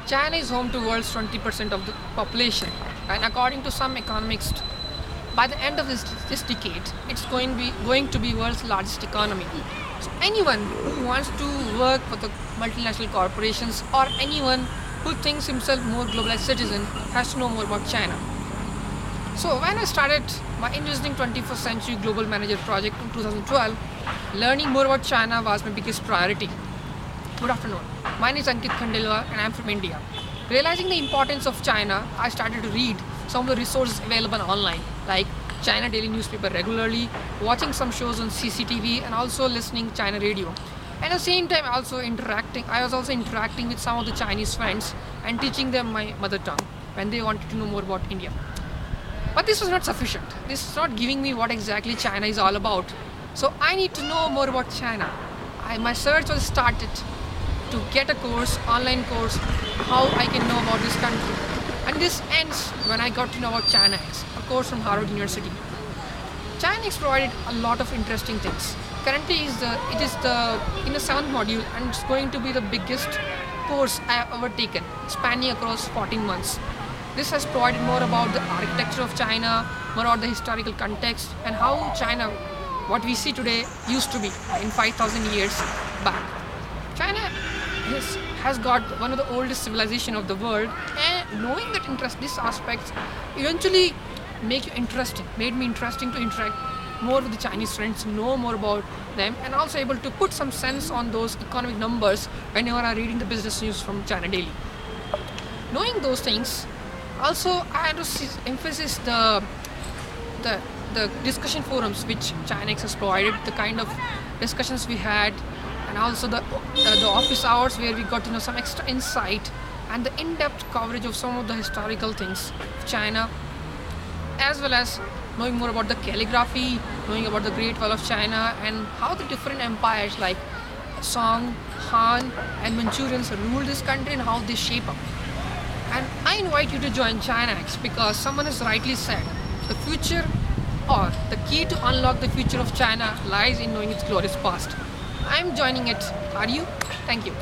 China is home to world's 20% of the population, and according to some economists, by the end of this decade, it's going to be world's largest economy. So anyone who wants to work for the multinational corporations or anyone who thinks himself more globalized citizen has to know more about China. So when I started my Investing 21st Century Global Manager project in 2012, learning more about China was my biggest priority. Good afternoon. My name is Ankit Khandelwal and I am from India. Realizing the importance of China, I started to read some of the resources available online, like China Daily newspaper regularly, watching some shows on CCTV, and also listening China radio. And at the same time, I was also interacting with some of the Chinese friends and teaching them my mother tongue when they wanted to know more about India. But this was not sufficient. This is not giving me what exactly China is all about. So I need to know more about China. My search was started to get a course, online course, how I can know about this country. And this ends when I got to know about China X, a course from Harvard University. China X provided a lot of interesting things. Currently, it is in the 7th module, and it's going to be the biggest course I have ever taken, spanning across 14 months. This has provided more about the architecture of China, more about the historical context, and how China, what we see today, used to be in 5,000 years back. China has got one of the oldest civilization of the world, and knowing that these aspects eventually made me interesting to interact more with the Chinese friends, know more about them, and also able to put some sense on those economic numbers whenever I'm reading the business news from China Daily. Knowing those things, also I had to emphasize the discussion forums which China X has provided, the kind of discussions we had, and also the office hours where we got to know some extra insight and the in-depth coverage of some of the historical things of China, as well as knowing more about the calligraphy, knowing about the Great Wall of China, and how the different empires like Song, Han, and Manchurians ruled this country and how they shape up. And I invite you to join China X because someone has rightly said, the future or the key to unlock the future of China lies in knowing its glorious past. I'm joining it. Are you? Thank you.